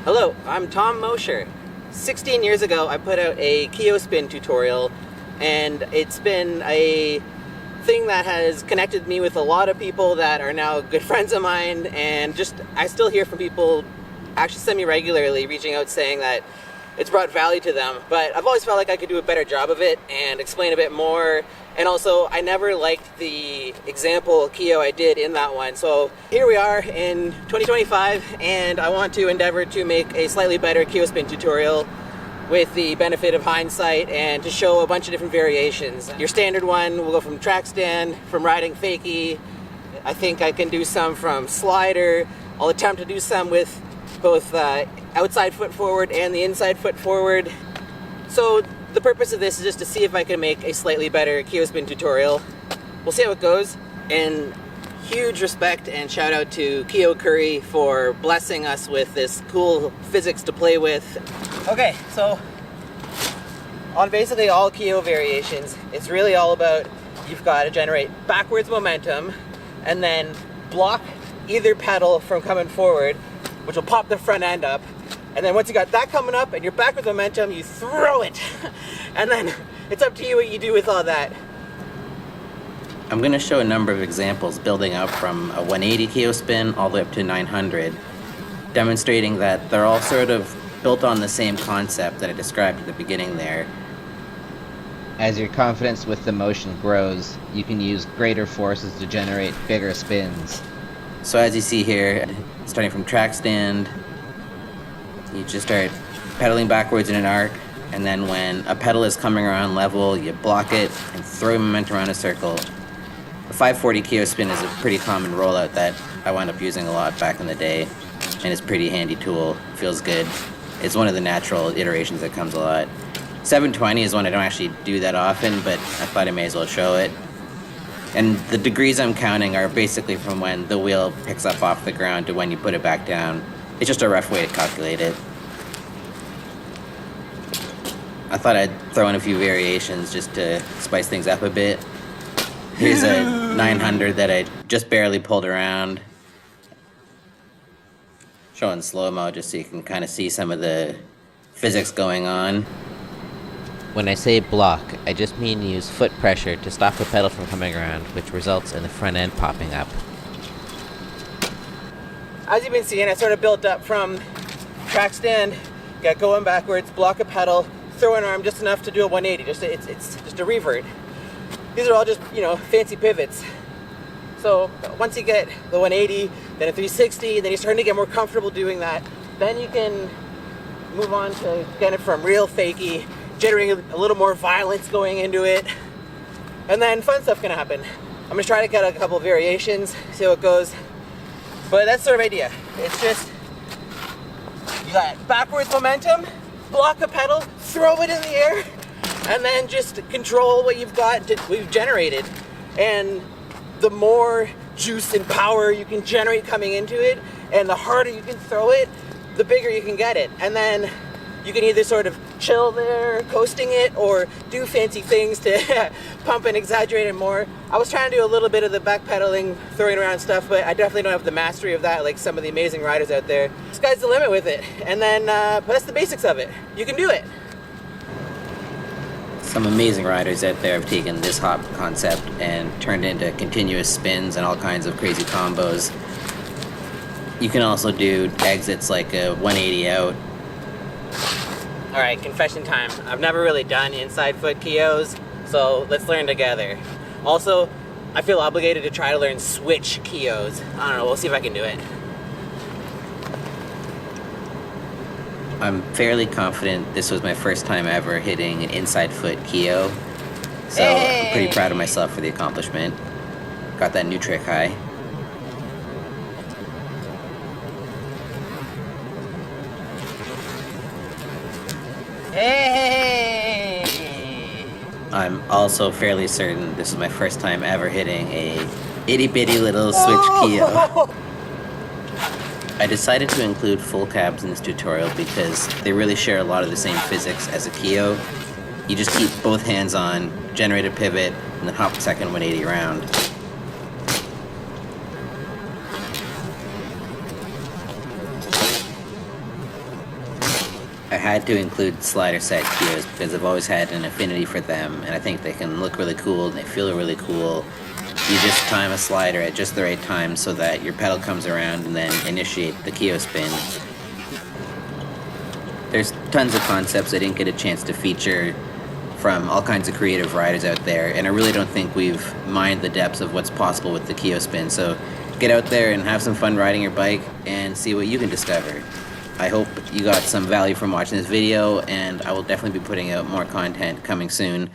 Hello, I'm Tom Mosher. 16 years ago, I put out a Keo Spin tutorial, and it's been a thing that has connected me with a lot of people that are now good friends of mine, and I still hear from people actually semi-regularly reaching out saying that it's brought value to them, but I've always felt like I could do a better job of it and explain a bit more. And also, I never liked the example Keo I did in that one. So here we are in 2025, and I want to endeavor to make a slightly better Keo Spin tutorial with the benefit of hindsight and to show a bunch of different variations. Your standard one will go from track stand, from riding fakie. I think I can do some from slider. I'll attempt to do some with both outside foot forward and the inside foot forward. So the purpose of this is just to see if I can make a slightly better Keo Spin tutorial. We'll see how it goes. And huge respect and shout out to Keo Curry for blessing us with this cool physics to play with. Okay, so on basically all Keo variations, it's really all about you've got to generate backwards momentum and then block either pedal from coming forward, which will pop the front end up. And then once you got that coming up and you're back with momentum, you throw it. And then it's up to you what you do with all that. I'm going to show a number of examples building up from a 180 Keo Spin all the way up to 900, demonstrating that they're all sort of built on the same concept that I described at the beginning there. As your confidence with the motion grows, you can use greater forces to generate bigger spins. So as you see here, starting from track stand, you just start pedaling backwards in an arc, and then when a pedal is coming around level, you block it and throw momentum around a circle. The 540 Keo Spin is a pretty common rollout that I wound up using a lot back in the day, and it's a pretty handy tool. Feels good. It's one of the natural iterations that comes a lot. 720 is one I don't actually do that often, but I thought I may as well show it. And the degrees I'm counting are basically from when the wheel picks up off the ground to when you put it back down. It's just a rough way to calculate it. I thought I'd throw in a few variations just to spice things up a bit. Here's a 900 that I just barely pulled around. Showing slow-mo just so you can kind of see some of the physics going on. When I say block, I just mean use foot pressure to stop the pedal from coming around, which results in the front end popping up. As you've been seeing, I sort of built up from track stand, got going backwards, block a pedal, throw an arm just enough to do a 180. It's just a revert. These are all just, fancy pivots. So once you get the 180, then a 360, then you're starting to get more comfortable doing that. Then you can move on to get it from real fakie, generating a little more violence going into it. And then fun stuff can happen. I'm gonna try to get a couple of variations, see how it goes. But that's sort of idea. It's just, you got backwards momentum, block a pedal, throw it in the air, and then just control what we've generated. And the more juice and power you can generate coming into it, and the harder you can throw it, the bigger you can get it. And then you can either sort of chill there, coasting it, or do fancy things to pump and exaggerate it more. I was trying to do a little bit of the backpedaling, throwing around stuff, but I definitely don't have the mastery of that like some of the amazing riders out there. Sky's the limit with it. And then, but that's the basics of it. You can do it. Some amazing riders out there have taken this hop concept and turned it into continuous spins and all kinds of crazy combos. You can also do exits like a 180 out. All right, confession time. I've never really done inside foot Keos, so let's learn together. Also, I feel obligated to try to learn switch Keos. I don't know, we'll see if I can do it. I'm fairly confident this was my first time ever hitting an inside foot Keo, so I'm pretty proud of myself for the accomplishment. Got that new trick high. Hey! I'm also fairly certain this is my first time ever hitting a itty-bitty little switch Keo. I decided to include full cabs in this tutorial because they really share a lot of the same physics as a Keo. You just keep both hands on, generate a pivot, and then hop the second 180 around. had to include slider set Keos because I've always had an affinity for them, and I think they can look really cool and they feel really cool. You just time a slider at just the right time so that your pedal comes around and then initiate the Keo Spin. There's tons of concepts I didn't get a chance to feature from all kinds of creative riders out there, and I really don't think we've mined the depths of what's possible with the Keo Spin. So get out there and have some fun riding your bike and see what you can discover. I hope you got some value from watching this video, and I will definitely be putting out more content coming soon.